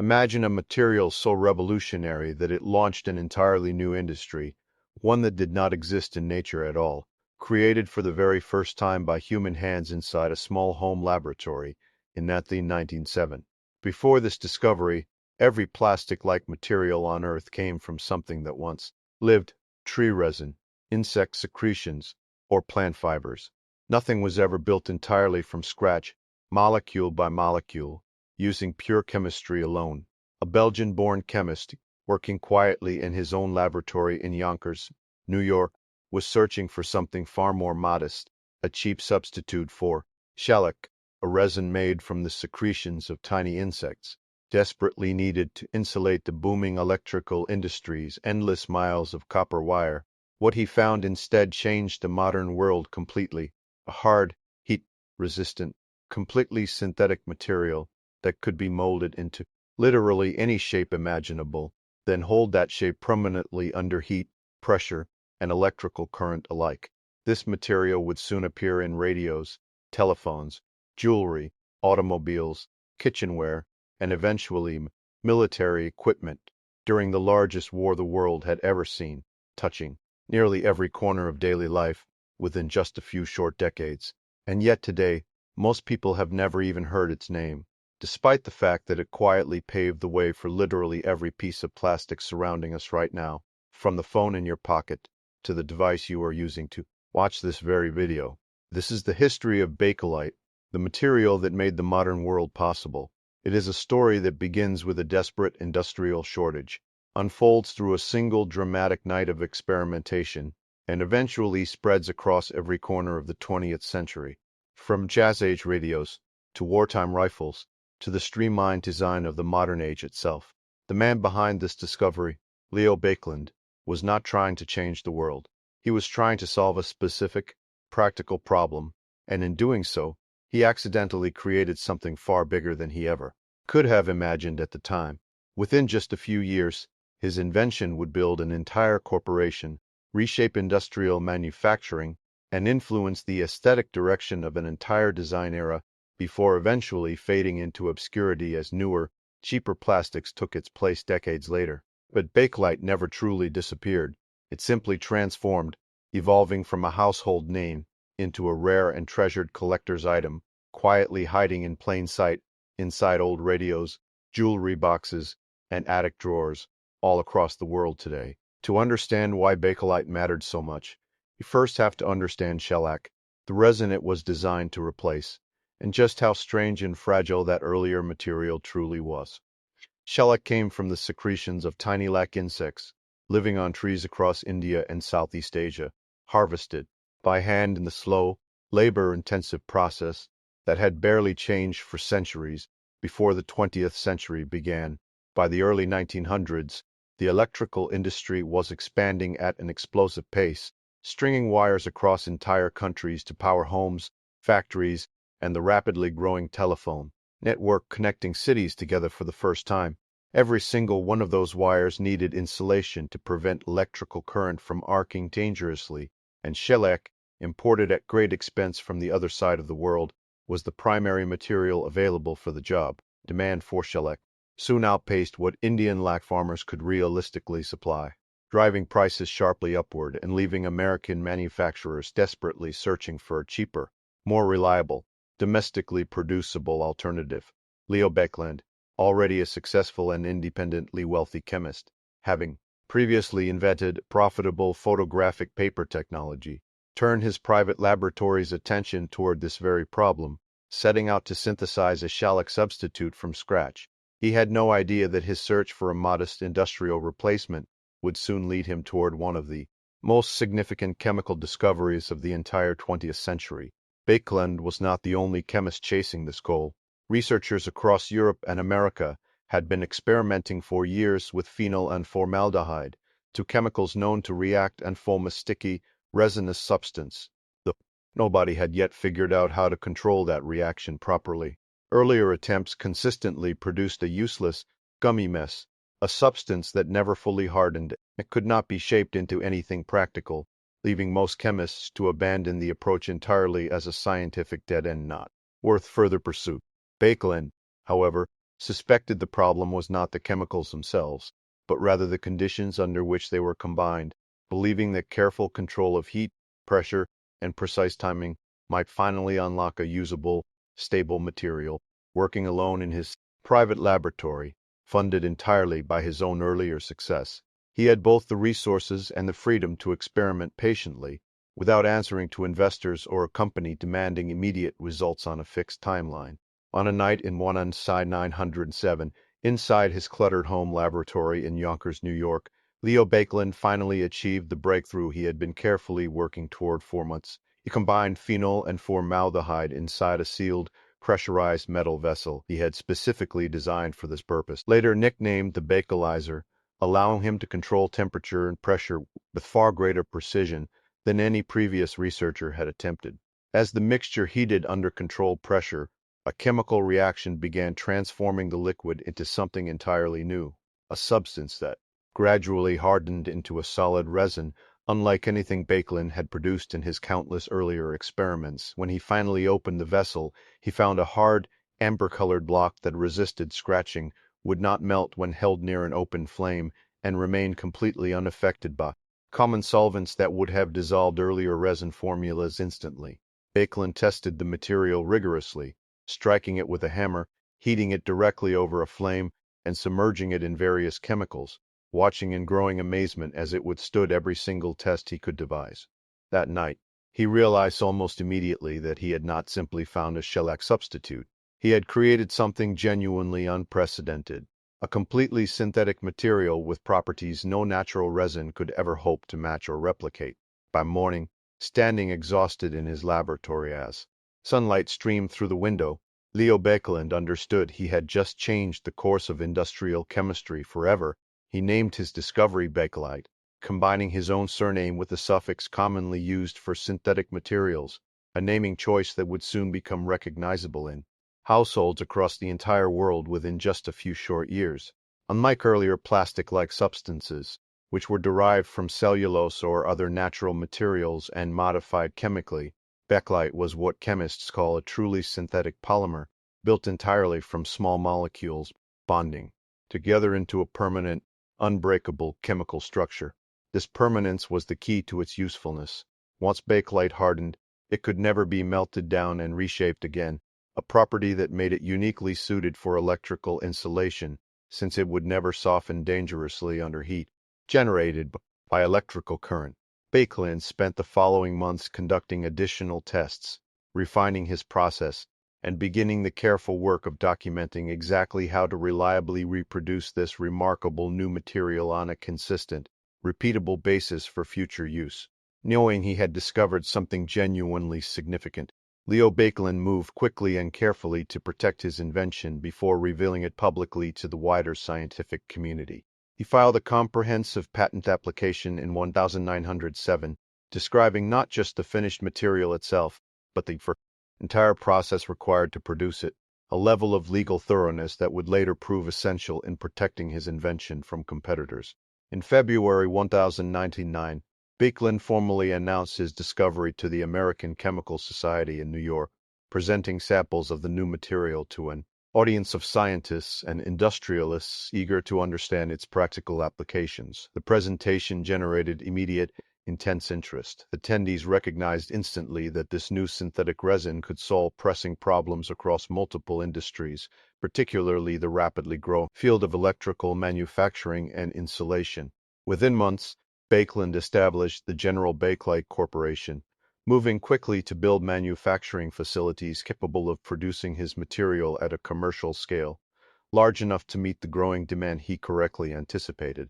Imagine a material so revolutionary that it launched an entirely new industry, one that did not exist in nature at all, created for the very first time by human hands inside a small home laboratory in 1907. Before this discovery, every plastic-like material on Earth came from something that once lived: tree resin, insect secretions, or plant fibers. Nothing was ever built entirely from scratch, molecule by molecule, using pure chemistry alone. A Belgian-born chemist, working quietly in his own laboratory in Yonkers, New York, was searching for something far more modest, a cheap substitute for shellac, a resin made from the secretions of tiny insects, desperately needed to insulate the booming electrical industry's endless miles of copper wire. What he found instead changed the modern world completely: a hard, heat-resistant, completely synthetic material that could be molded into literally any shape imaginable, then hold that shape permanently under heat, pressure, and electrical current alike. This material would soon appear in radios, telephones, jewelry, automobiles, kitchenware, and eventually military equipment during the largest war the world had ever seen, touching nearly every corner of daily life within just a few short decades. And yet today, most people have never even heard its name, despite the fact that it quietly paved the way for literally every piece of plastic surrounding us right now, from the phone in your pocket to the device you are using to watch this very video. This is the history of Bakelite, the material that made the modern world possible. It is a story that begins with a desperate industrial shortage, unfolds through a single dramatic night of experimentation, and eventually spreads across every corner of the 20th century. From jazz-age radios, to wartime rifles, to the streamlined design of the modern age itself. The man behind this discovery, Leo Baekeland, was not trying to change the world. He was trying to solve a specific, practical problem, and in doing so, he accidentally created something far bigger than he ever could have imagined at the time. Within just a few years, his invention would build an entire corporation, reshape industrial manufacturing, and influence the aesthetic direction of an entire design era before eventually fading into obscurity as newer, cheaper plastics took its place decades later. But Bakelite never truly disappeared. It simply transformed, evolving from a household name into a rare and treasured collector's item, quietly hiding in plain sight inside old radios, jewelry boxes, and attic drawers all across the world today. To understand why Bakelite mattered so much, you first have to understand shellac, the resin it was designed to replace, and just how strange and fragile that earlier material truly was. Shellac came from the secretions of tiny lac insects living on trees across India and Southeast Asia, harvested by hand in the slow, labor-intensive process that had barely changed for centuries before the 20th century began. By the early 1900s, the electrical industry was expanding at an explosive pace, stringing wires across entire countries to power homes, factories, and the rapidly growing telephone network connecting cities together for the first time. Every single one of those wires needed insulation to prevent electrical current from arcing dangerously, and shellac, imported at great expense from the other side of the world, was the primary material available for the job. Demand for shellac soon outpaced what Indian lac farmers could realistically supply, driving prices sharply upward and leaving American manufacturers desperately searching for a cheaper, more reliable, domestically producible alternative. Leo Baekeland, already a successful and independently wealthy chemist, having previously invented profitable photographic paper technology, turned his private laboratory's attention toward this very problem, setting out to synthesize a shellac substitute from scratch. He had no idea that his search for a modest industrial replacement would soon lead him toward one of the most significant chemical discoveries of the entire 20th century. Bakeland was not the only chemist chasing this goal. Researchers across Europe and America had been experimenting for years with phenol and formaldehyde, two chemicals known to react and form a sticky, resinous substance. Though nobody had yet figured out how to control that reaction properly. Earlier attempts consistently produced a useless, gummy mess, a substance that never fully hardened. It could not be shaped into anything practical, leaving most chemists to abandon the approach entirely as a scientific dead-end not worth further pursuit. Bakeland, however, suspected the problem was not the chemicals themselves, but rather the conditions under which they were combined, believing that careful control of heat, pressure, and precise timing might finally unlock a usable, stable material. Working alone in his private laboratory, funded entirely by his own earlier success, he had both the resources and the freedom to experiment patiently, without answering to investors or a company demanding immediate results on a fixed timeline. On a night in 1907, inside his cluttered home laboratory in Yonkers, New York, Leo Baekeland finally achieved the breakthrough he had been carefully working toward for months. He combined phenol and formaldehyde inside a sealed, pressurized metal vessel he had specifically designed for this purpose, later nicknamed the Bakelizer, allowing him to control temperature and pressure with far greater precision than any previous researcher had attempted. As the mixture heated under controlled pressure, a chemical reaction began transforming the liquid into something entirely new, a substance that gradually hardened into a solid resin, unlike anything Baekeland had produced in his countless earlier experiments. When he finally opened the vessel, he found a hard, amber-colored block that resisted scratching, would not melt when held near an open flame, and remained completely unaffected by common solvents that would have dissolved earlier resin formulas instantly. Baekeland tested the material rigorously, striking it with a hammer, heating it directly over a flame, and submerging it in various chemicals, watching in growing amazement as it withstood every single test he could devise. That night, he realized almost immediately that he had not simply found a shellac substitute. He had created something genuinely unprecedented, a completely synthetic material with properties no natural resin could ever hope to match or replicate. By morning, standing exhausted in his laboratory as sunlight streamed through the window, Leo Baekeland understood he had just changed the course of industrial chemistry forever. He named his discovery Bakelite, combining his own surname with the suffix commonly used for synthetic materials, a naming choice that would soon become recognizable in households across the entire world within just a few short years. Unlike earlier plastic-like substances, which were derived from cellulose or other natural materials and modified chemically, Bakelite was what chemists call a truly synthetic polymer, built entirely from small molecules bonding together into a permanent, unbreakable chemical structure. This permanence was the key to its usefulness. Once Bakelite hardened, it could never be melted down and reshaped again, a property that made it uniquely suited for electrical insulation, since it would never soften dangerously under heat generated by electrical current. Bakeland spent the following months conducting additional tests, refining his process, and beginning the careful work of documenting exactly how to reliably reproduce this remarkable new material on a consistent, repeatable basis for future use. Knowing he had discovered something genuinely significant, Leo Bakeland moved quickly and carefully to protect his invention before revealing it publicly to the wider scientific community. He filed a comprehensive patent application in 1907, describing not just the finished material itself, but the entire process required to produce it, a level of legal thoroughness that would later prove essential in protecting his invention from competitors. In February 1999, Bakeland formally announced his discovery to the American Chemical Society in New York, presenting samples of the new material to an audience of scientists and industrialists eager to understand its practical applications. The presentation generated immediate, intense interest. The attendees recognized instantly that this new synthetic resin could solve pressing problems across multiple industries, particularly the rapidly growing field of electrical manufacturing and insulation. Within months, Bakeland established the General Bakelite Corporation, moving quickly to build manufacturing facilities capable of producing his material at a commercial scale, large enough to meet the growing demand he correctly anticipated.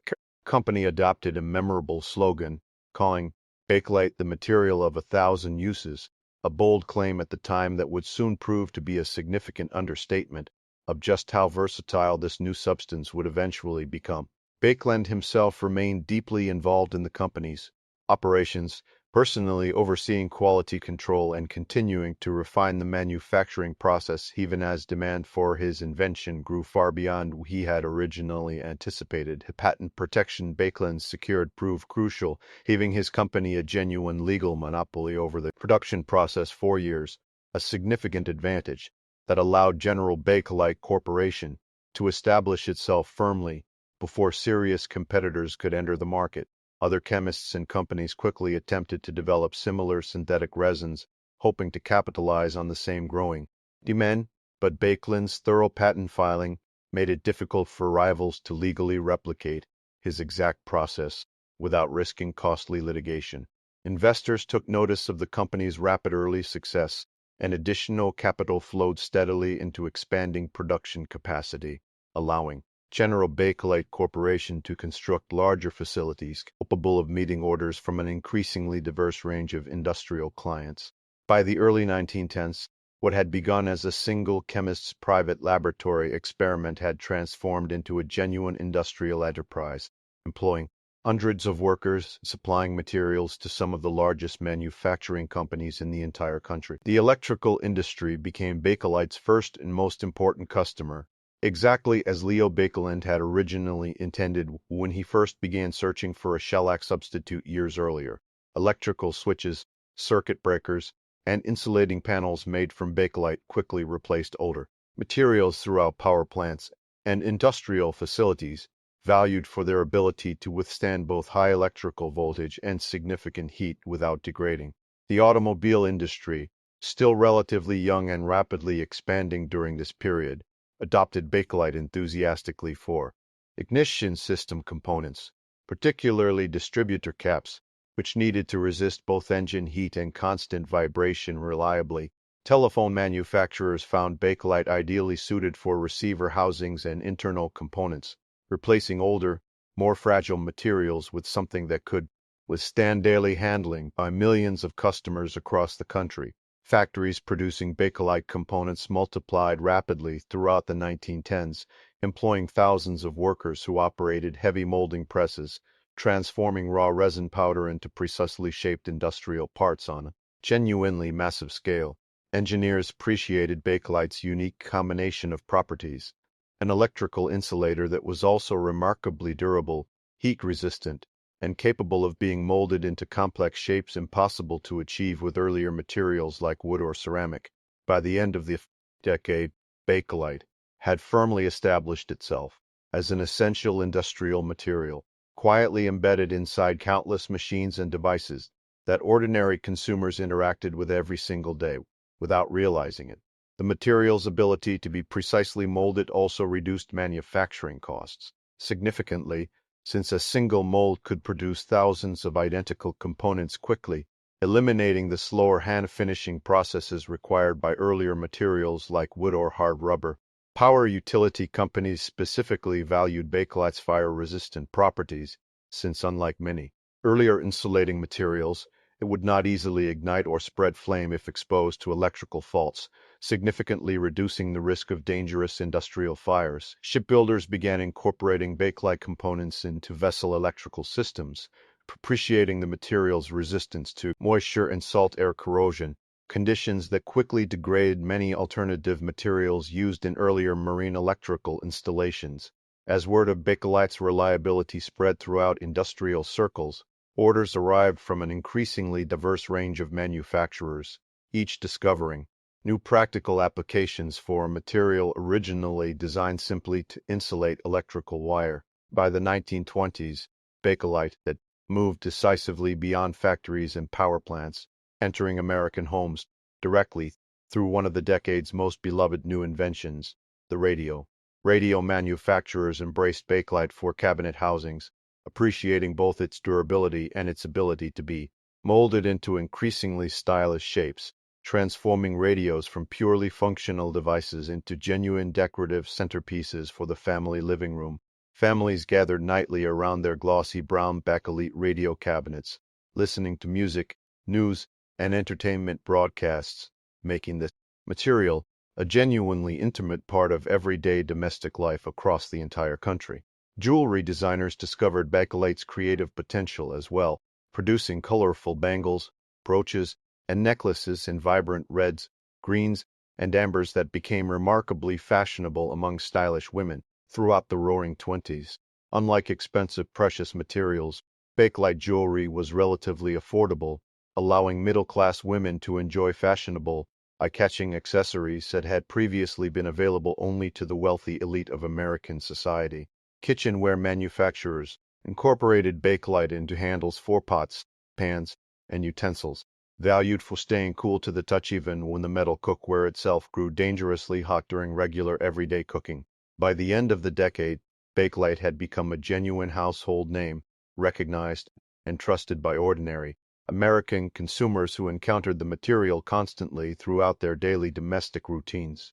The company adopted a memorable slogan, calling Bakelite the material of 1,000 uses, a bold claim at the time that would soon prove to be a significant understatement of just how versatile this new substance would eventually become. Bakeland himself remained deeply involved in the company's operations, personally overseeing quality control and continuing to refine the manufacturing process even as demand for his invention grew far beyond what he had originally anticipated. Patent protection Bakeland secured proved crucial, giving his company a genuine legal monopoly over the production process for years, a significant advantage that allowed General Bakelite Corporation to establish itself firmly before serious competitors could enter the market. Other chemists and companies quickly attempted to develop similar synthetic resins, hoping to capitalize on the same growing demand, but Bakeland's thorough patent filing made it difficult for rivals to legally replicate his exact process without risking costly litigation. Investors took notice of the company's rapid early success, and additional capital flowed steadily into expanding production capacity, allowing General Bakelite Corporation to construct larger facilities capable of meeting orders from an increasingly diverse range of industrial clients. By the early 1910s, what had begun as a single chemist's private laboratory experiment had transformed into a genuine industrial enterprise, employing hundreds of workers, supplying materials to some of the largest manufacturing companies in the entire country. The electrical industry became Bakelite's first and most important customer, exactly as Leo Baekeland had originally intended when he first began searching for a shellac substitute years earlier. Electrical switches, circuit breakers, and insulating panels made from Bakelite quickly replaced older materials throughout power plants and industrial facilities, valued for their ability to withstand both high electrical voltage and significant heat without degrading. The automobile industry, still relatively young and rapidly expanding during this period, adopted Bakelite enthusiastically for ignition system components, particularly distributor caps, which needed to resist both engine heat and constant vibration reliably. Telephone manufacturers found Bakelite ideally suited for receiver housings and internal components, replacing older, more fragile materials with something that could withstand daily handling by millions of customers across the country. Factories producing Bakelite components multiplied rapidly throughout the 1910s, employing thousands of workers who operated heavy molding presses, transforming raw resin powder into precisely shaped industrial parts on a genuinely massive scale. Engineers appreciated Bakelite's unique combination of properties: an electrical insulator that was also remarkably durable, heat-resistant, and capable of being molded into complex shapes impossible to achieve with earlier materials like wood or ceramic. By the end of the decade, Bakelite had firmly established itself as an essential industrial material, quietly embedded inside countless machines and devices that ordinary consumers interacted with every single day without realizing it. The material's ability to be precisely molded also reduced manufacturing costs significantly, since a single mold could produce thousands of identical components quickly, eliminating the slower hand-finishing processes required by earlier materials like wood or hard rubber. Power utility companies specifically valued Bakelite's fire-resistant properties, since unlike many earlier insulating materials, it would not easily ignite or spread flame if exposed to electrical faults, significantly reducing the risk of dangerous industrial fires. Shipbuilders began incorporating Bakelite components into vessel electrical systems, appreciating the material's resistance to moisture and salt air corrosion, conditions that quickly degraded many alternative materials used in earlier marine electrical installations. As word of Bakelite's reliability spread throughout industrial circles, orders arrived from an increasingly diverse range of manufacturers, each discovering new practical applications for a material originally designed simply to insulate electrical wire. By the 1920s, Bakelite had moved decisively beyond factories and power plants, entering American homes directly through one of the decade's most beloved new inventions, the radio. Radio manufacturers embraced Bakelite for cabinet housings, appreciating both its durability and its ability to be molded into increasingly stylish shapes, transforming radios from purely functional devices into genuine decorative centerpieces for the family living room. Families gathered nightly around their glossy brown Bakelite radio cabinets, listening to music, news, and entertainment broadcasts, making this material a genuinely intimate part of everyday domestic life across the entire country. Jewelry designers discovered Bakelite's creative potential as well, producing colorful bangles, brooches, and necklaces in vibrant reds, greens, and ambers that became remarkably fashionable among stylish women throughout the Roaring Twenties. Unlike expensive precious materials, Bakelite jewelry was relatively affordable, allowing middle-class women to enjoy fashionable, eye-catching accessories that had previously been available only to the wealthy elite of American society. Kitchenware manufacturers incorporated Bakelite into handles for pots, pans, and utensils, valued for staying cool to the touch even when the metal cookware itself grew dangerously hot during regular everyday cooking. By the end of the decade, Bakelite had become a genuine household name, recognized and trusted by ordinary American consumers who encountered the material constantly throughout their daily domestic routines.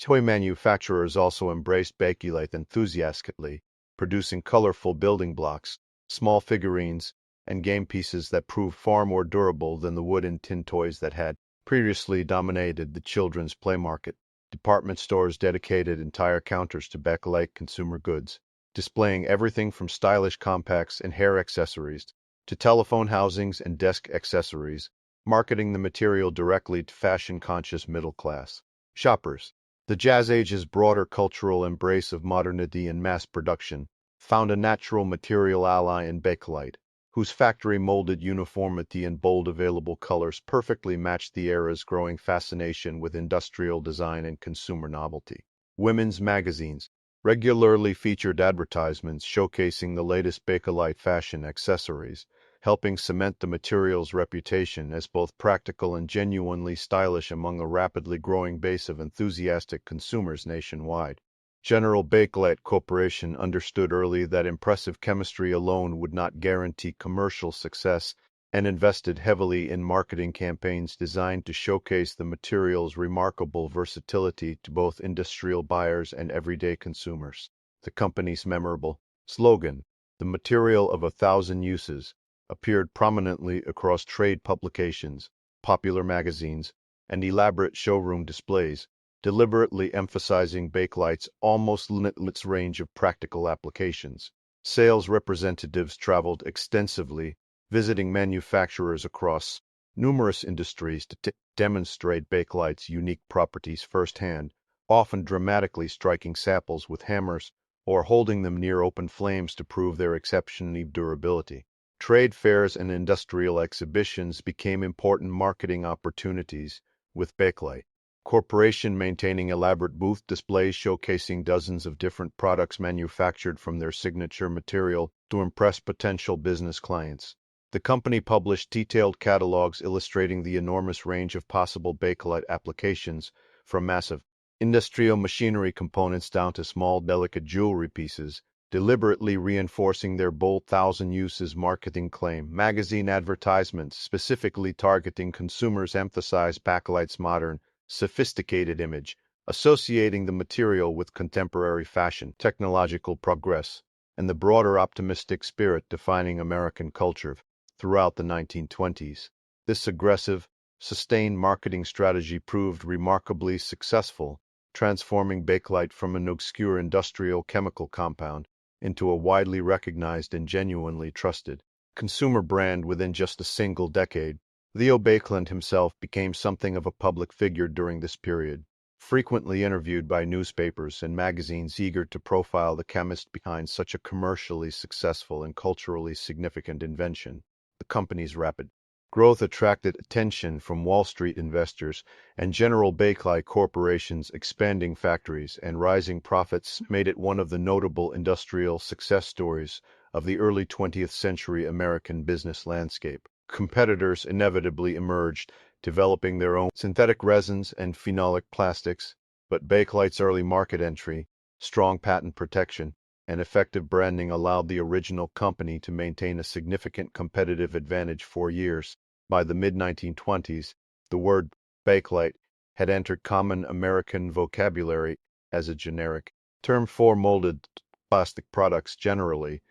Toy manufacturers also embraced Bakelite enthusiastically, producing colorful building blocks, small figurines, and game pieces that proved far more durable than the wood and tin toys that had previously dominated the children's play market. Department stores dedicated entire counters to Bakelite consumer goods, displaying everything from stylish compacts and hair accessories to telephone housings and desk accessories, marketing the material directly to fashion-conscious middle-class shoppers. The Jazz Age's broader cultural embrace of modernity and mass production found a natural material ally in Bakelite, whose factory-molded uniformity and bold available colors perfectly matched the era's growing fascination with industrial design and consumer novelty. Women's magazines regularly featured advertisements showcasing the latest Bakelite fashion accessories, helping cement the material's reputation as both practical and genuinely stylish among a rapidly growing base of enthusiastic consumers nationwide. General Bakelite Corporation understood early that impressive chemistry alone would not guarantee commercial success and invested heavily in marketing campaigns designed to showcase the material's remarkable versatility to both industrial buyers and everyday consumers. The company's memorable slogan, "The material of 1,000 uses," appeared prominently across trade publications, popular magazines, and elaborate showroom displays, deliberately emphasizing Bakelite's almost limitless range of practical applications. Sales representatives traveled extensively, visiting manufacturers across numerous industries to demonstrate Bakelite's unique properties firsthand, often dramatically striking samples with hammers or holding them near open flames to prove their exceptional durability. Trade fairs and industrial exhibitions became important marketing opportunities, with Bakelite Corporation maintaining elaborate booth displays showcasing dozens of different products manufactured from their signature material to impress potential business clients. The company published detailed catalogs illustrating the enormous range of possible Bakelite applications, from massive industrial machinery components down to small, delicate jewelry pieces, deliberately reinforcing their bold thousand uses marketing claim. Magazine advertisements specifically targeting consumers emphasize Bakelite's modern, sophisticated image, associating the material with contemporary fashion, technological progress, and the broader optimistic spirit defining American culture throughout the 1920s. This aggressive, sustained marketing strategy proved remarkably successful, transforming Bakelite from an obscure industrial chemical compound into a widely recognized and genuinely trusted consumer brand within just a single decade. Theo Baekeland himself became something of a public figure during this period, frequently interviewed by newspapers and magazines eager to profile the chemist behind such a commercially successful and culturally significant invention. The company's rapid growth attracted attention from Wall Street investors, and General Bakelite Corporation's expanding factories and rising profits made it one of the notable industrial success stories of the early 20th century American business landscape. Competitors inevitably emerged, developing their own synthetic resins and phenolic plastics, but Bakelite's early market entry, strong patent protection, and effective branding allowed the original company to maintain a significant competitive advantage for years. By the mid-1920s, the word Bakelite had entered common American vocabulary as a generic term for molded plastic products generally,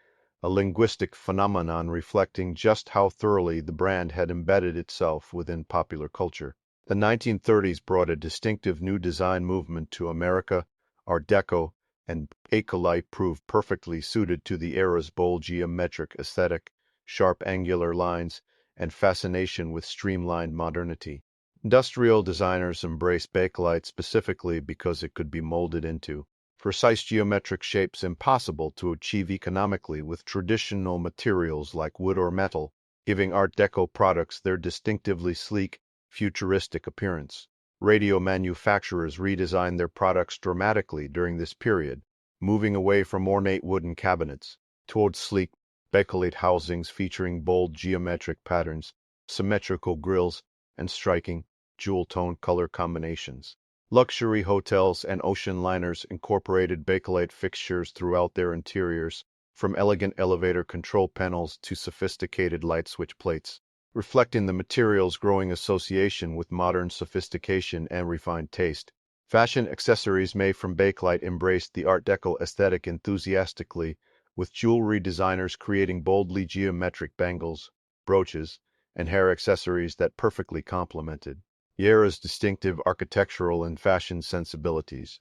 a linguistic phenomenon reflecting just how thoroughly the brand had embedded itself within popular culture. The 1930s brought a distinctive new design movement to America. Art Deco and Bakelite proved perfectly suited to the era's bold geometric aesthetic, sharp angular lines, and fascination with streamlined modernity. Industrial designers embraced Bakelite specifically because it could be molded into precise geometric shapes impossible to achieve economically with traditional materials like wood or metal, giving Art Deco products their distinctively sleek, futuristic appearance. Radio manufacturers redesigned their products dramatically during this period, moving away from ornate wooden cabinets towards sleek, Bakelite housings featuring bold geometric patterns, symmetrical grills, and striking, jewel-tone color combinations. Luxury hotels and ocean liners incorporated Bakelite fixtures throughout their interiors, from elegant elevator control panels to sophisticated light switch plates, reflecting the material's growing association with modern sophistication and refined taste. Fashion accessories made from Bakelite embraced the Art Deco aesthetic enthusiastically, with jewelry designers creating boldly geometric bangles, brooches, and hair accessories that perfectly complemented Yera's distinctive architectural and fashion sensibilities.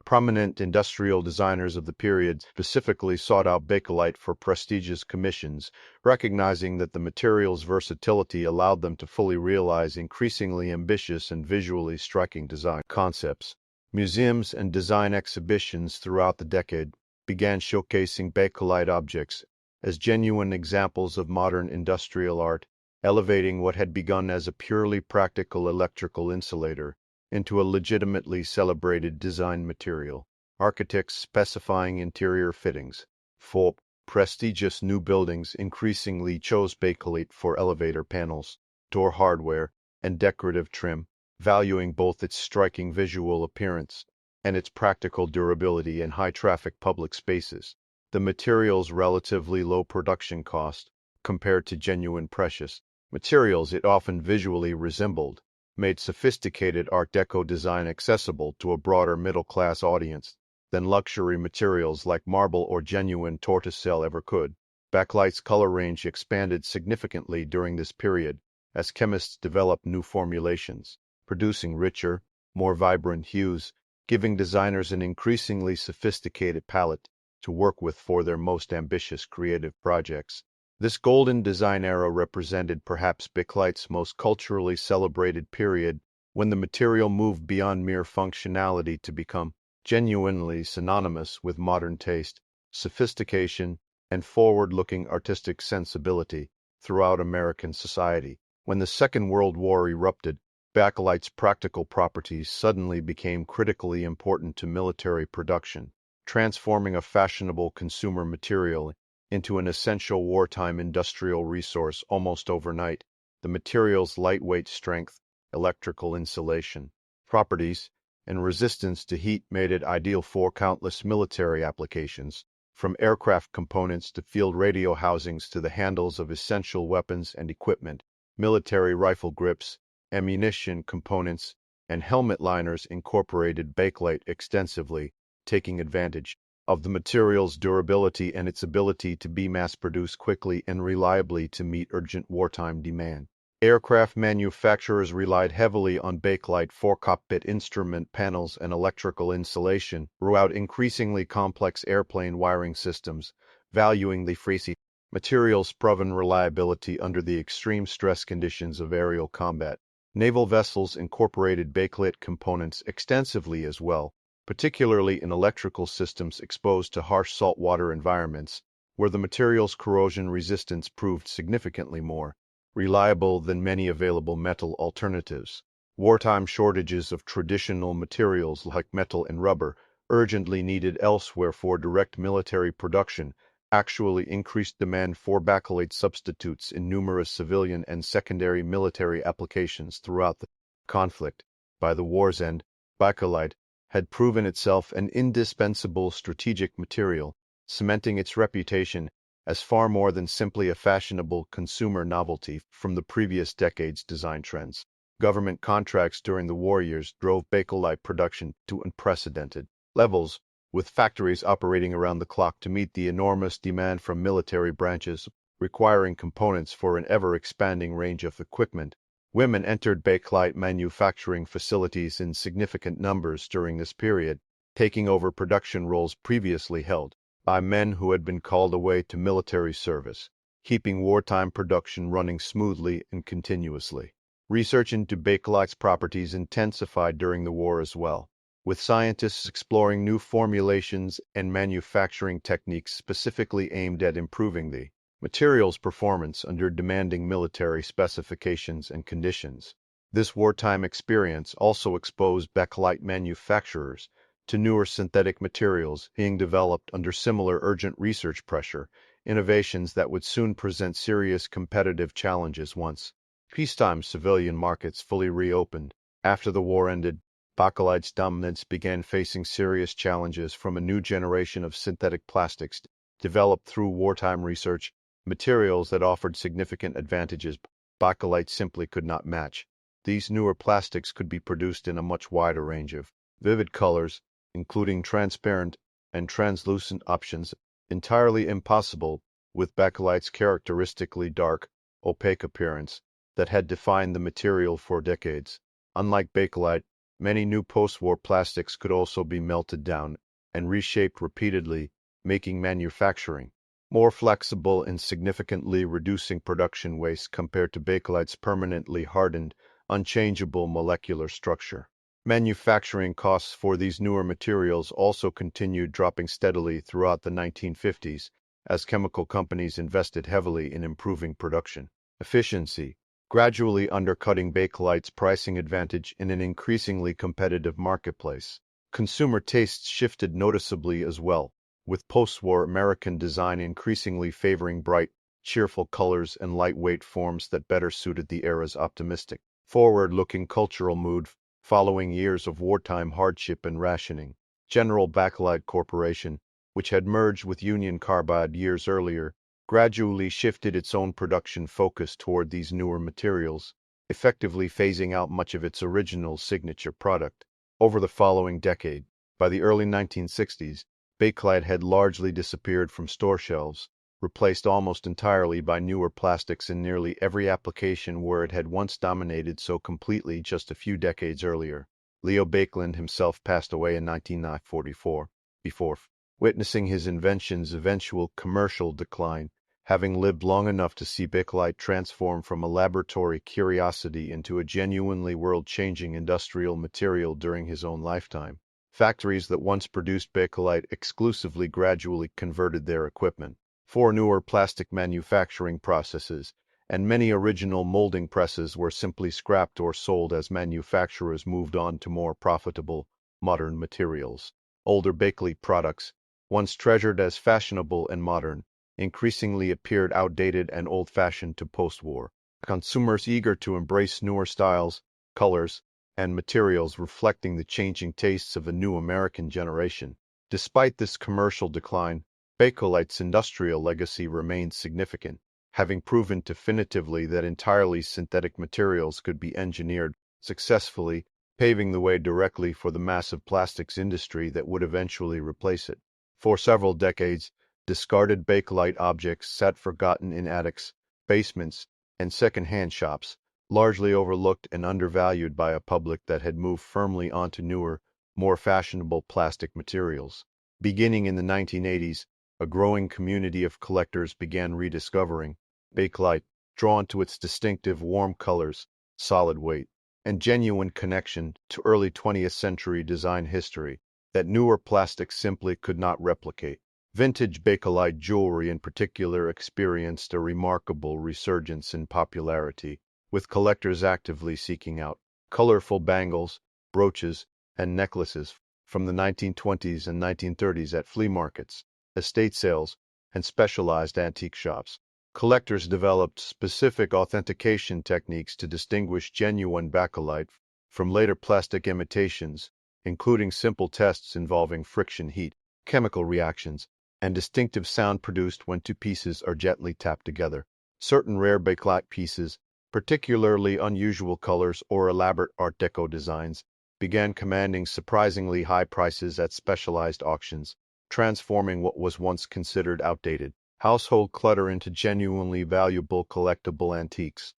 Prominent industrial designers of the period specifically sought out Bakelite for prestigious commissions, recognizing that the material's versatility allowed them to fully realize increasingly ambitious and visually striking design concepts. Museums and design exhibitions throughout the decade began showcasing Bakelite objects as genuine examples of modern industrial art, elevating what had begun as a purely practical electrical insulator into a legitimately celebrated design material. Architects specifying interior fittings for prestigious new buildings increasingly chose Bakelite for elevator panels, door hardware, and decorative trim, valuing both its striking visual appearance and its practical durability in high-traffic public spaces. The material's relatively low production cost, compared to genuine precious materials it often visually resembled, made sophisticated Art Deco design accessible to a broader middle-class audience than luxury materials like marble or genuine tortoiseshell ever could. Bakelite's color range expanded significantly during this period as chemists developed new formulations, producing richer, more vibrant hues, giving designers an increasingly sophisticated palette to work with for their most ambitious creative projects. This golden design era represented perhaps Bakelite's most culturally celebrated period, when the material moved beyond mere functionality to become genuinely synonymous with modern taste, sophistication, and forward-looking artistic sensibility throughout American society. When the Second World War erupted, Bakelite's practical properties suddenly became critically important to military production, transforming a fashionable consumer material into an essential wartime industrial resource almost overnight. The material's lightweight strength, electrical insulation, properties, and resistance to heat made it ideal for countless military applications, from aircraft components to field radio housings to the handles of essential weapons and equipment. Military rifle grips, ammunition components, and helmet liners incorporated Bakelite extensively, taking advantage of the material's durability and its ability to be mass-produced quickly and reliably to meet urgent wartime demand. Aircraft manufacturers relied heavily on Bakelite for cockpit instrument panels and electrical insulation throughout increasingly complex airplane wiring systems, valuing the freezy material's proven reliability under the extreme stress conditions of aerial combat. Naval vessels incorporated Bakelite components extensively as well, particularly in electrical systems exposed to harsh saltwater environments, where the material's corrosion resistance proved significantly more reliable than many available metal alternatives. Wartime shortages of traditional materials like metal and rubber, urgently needed elsewhere for direct military production, actually increased demand for Bakelite substitutes in numerous civilian and secondary military applications throughout the conflict. By the war's end, Bakelite had proven itself an indispensable strategic material, cementing its reputation as far more than simply a fashionable consumer novelty from the previous decade's design trends. Government contracts during the war years drove Bakelite production to unprecedented levels, with factories operating around the clock to meet the enormous demand from military branches, requiring components for an ever-expanding range of equipment. Women entered Bakelite manufacturing facilities in significant numbers during this period, taking over production roles previously held by men who had been called away to military service, keeping wartime production running smoothly and continuously. Research into Bakelite's properties intensified during the war as well, with scientists exploring new formulations and manufacturing techniques specifically aimed at improving the material's performance under demanding military specifications and conditions. This wartime experience also exposed Bakelite manufacturers to newer synthetic materials being developed under similar urgent research pressure, innovations that would soon present serious competitive challenges once peacetime civilian markets fully reopened. After the war ended, Bakelite's dominance began facing serious challenges from a new generation of synthetic plastics developed through wartime research, materials that offered significant advantages Bakelite simply could not match. These newer plastics could be produced in a much wider range of vivid colors, including transparent and translucent options, entirely impossible with Bakelite's characteristically dark, opaque appearance that had defined the material for decades. Unlike Bakelite, many new post-war plastics could also be melted down and reshaped repeatedly, making manufacturing more flexible and significantly reducing production waste compared to Bakelite's permanently hardened, unchangeable molecular structure. Manufacturing costs for these newer materials also continued dropping steadily throughout the 1950s as chemical companies invested heavily in improving production efficiency, gradually undercutting Bakelite's pricing advantage in an increasingly competitive marketplace. Consumer tastes shifted noticeably as well, with post-war American design increasingly favoring bright, cheerful colors and lightweight forms that better suited the era's optimistic, forward-looking cultural mood following years of wartime hardship and rationing. General Bakelite Corporation, which had merged with Union Carbide years earlier, gradually shifted its own production focus toward these newer materials, effectively phasing out much of its original signature product. Over the following decade, by the early 1960s, Bakelite had largely disappeared from store shelves, replaced almost entirely by newer plastics in nearly every application where it had once dominated so completely just a few decades earlier. Leo Baekeland himself passed away in 1944, before witnessing his invention's eventual commercial decline, having lived long enough to see Bakelite transform from a laboratory curiosity into a genuinely world-changing industrial material during his own lifetime. Factories that once produced Bakelite exclusively gradually converted their equipment for newer plastic manufacturing processes, and many original molding presses were simply scrapped or sold as manufacturers moved on to more profitable, modern materials. Older Bakelite products, once treasured as fashionable and modern, increasingly appeared outdated and old-fashioned to post-war. Consumers eager to embrace newer styles, colors, and materials reflecting the changing tastes of a new American generation. Despite this commercial decline, Bakelite's industrial legacy remains significant, having proven definitively that entirely synthetic materials could be engineered successfully, paving the way directly for the massive plastics industry that would eventually replace it. For several decades, discarded Bakelite objects sat forgotten in attics, basements, and second-hand shops, largely overlooked and undervalued by a public that had moved firmly onto newer, more fashionable plastic materials. Beginning in the 1980s, a growing community of collectors began rediscovering Bakelite, drawn to its distinctive warm colors, solid weight, and genuine connection to early 20th century design history that newer plastics simply could not replicate. Vintage Bakelite jewelry in particular experienced a remarkable resurgence in popularity, with collectors actively seeking out colorful bangles, brooches, and necklaces from the 1920s and 1930s at flea markets, estate sales, and specialized antique shops. Collectors developed specific authentication techniques to distinguish genuine Bakelite from later plastic imitations, including simple tests involving friction heat, chemical reactions, and distinctive sound produced when two pieces are gently tapped together. Certain rare Bakelite pieces, particularly unusual colors or elaborate Art Deco designs, began commanding surprisingly high prices at specialized auctions, transforming what was once considered outdated household clutter into genuinely valuable collectible antiques.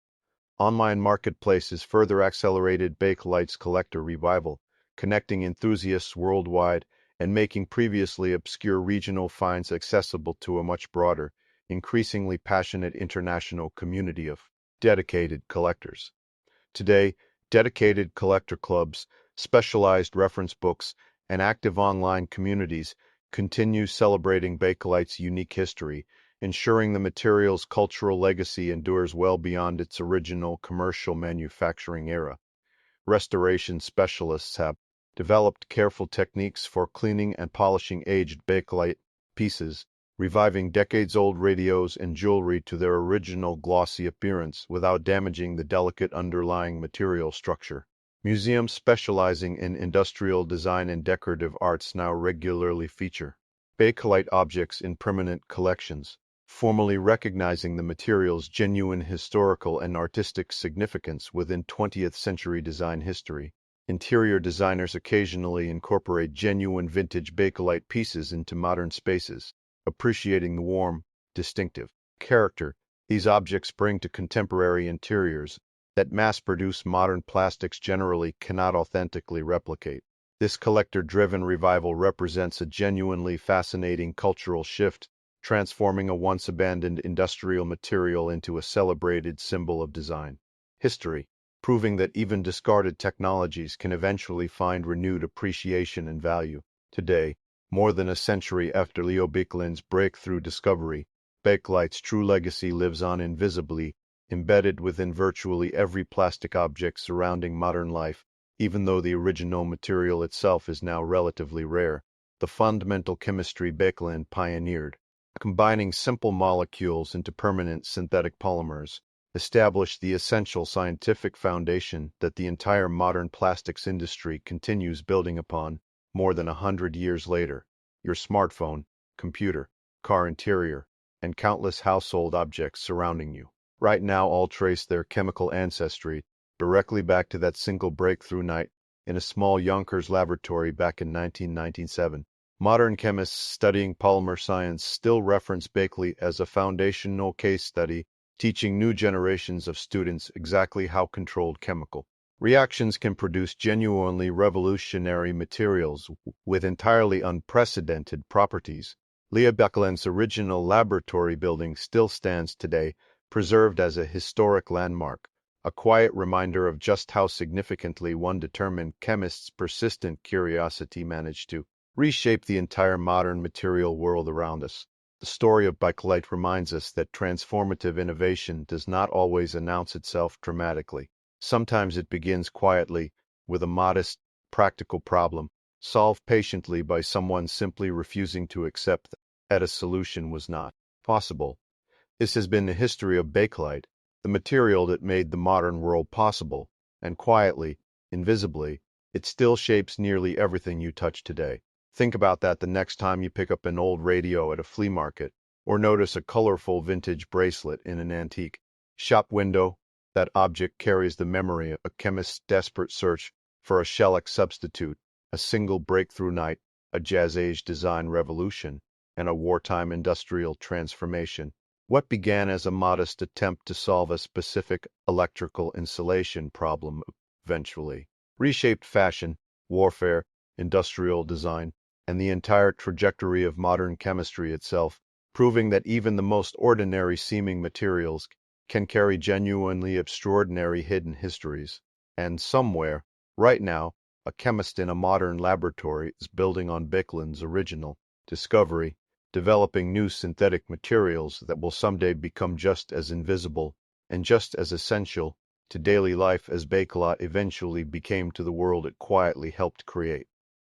Online marketplaces further accelerated Bakelite's collector revival, connecting enthusiasts worldwide and making previously obscure regional finds accessible to a much broader, increasingly passionate international community of dedicated collectors. Today, dedicated collector clubs, specialized reference books, and active online communities continue celebrating Bakelite's unique history, ensuring the material's cultural legacy endures well beyond its original commercial manufacturing era. restoration specialists have developed careful techniques for cleaning and polishing aged Bakelite pieces, reviving decades-old radios and jewelry to their original glossy appearance without damaging the delicate underlying material structure. Museums specializing in industrial design and decorative arts now regularly feature Bakelite objects in permanent collections, formally recognizing the material's genuine historical and artistic significance within 20th century design history. Interior designers occasionally incorporate genuine vintage Bakelite pieces into modern spaces, appreciating the warm, distinctive character these objects bring to contemporary interiors that mass-produced modern plastics generally cannot authentically replicate. This collector-driven revival represents a genuinely fascinating cultural shift, transforming a once-abandoned industrial material into a celebrated symbol of design history, proving that even discarded technologies can eventually find renewed appreciation and value. Today, more than a century after Leo Baekeland's breakthrough discovery, Bakelite's true legacy lives on invisibly, embedded within virtually every plastic object surrounding modern life. Even though the original material itself is now relatively rare, the fundamental chemistry Bakeland pioneered, combining simple molecules into permanent synthetic polymers, established the essential scientific foundation that the entire modern plastics industry continues building upon more than 100 years later. Your smartphone, computer, car interior, and countless household objects surrounding you right now all trace their chemical ancestry directly back to that single breakthrough night in a small Yonkers laboratory back in 1997. Modern chemists studying polymer science still reference Bakelite as a foundational case study, teaching new generations of students exactly how controlled chemical reactions can produce genuinely revolutionary materials with entirely unprecedented properties. Leo Baekeland's original laboratory building still stands today, preserved as a historic landmark, a quiet reminder of just how significantly one determined chemist's persistent curiosity managed to reshape the entire modern material world around us. The story of Bakelite reminds us that transformative innovation does not always announce itself dramatically. Sometimes it begins quietly, with a modest, practical problem, solved patiently by someone simply refusing to accept that a solution was not possible. This has been the history of Bakelite, the material that made the modern world possible, and quietly, invisibly, it still shapes nearly everything you touch today. Think about that the next time you pick up an old radio at a flea market, or notice a colorful vintage bracelet in an antique shop window. That object carries the memory of a chemist's desperate search for a shellac substitute, a single breakthrough night, a jazz-age design revolution, and a wartime industrial transformation. What began as a modest attempt to solve a specific electrical insulation problem eventually reshaped fashion, warfare, industrial design, and the entire trajectory of modern chemistry itself, proving that even the most ordinary-seeming materials can carry genuinely extraordinary hidden histories. And somewhere, right now, a chemist in a modern laboratory is building on Bakeland's original discovery, developing new synthetic materials that will someday become just as invisible and just as essential to daily life as Bakelite eventually became to the world it quietly helped create.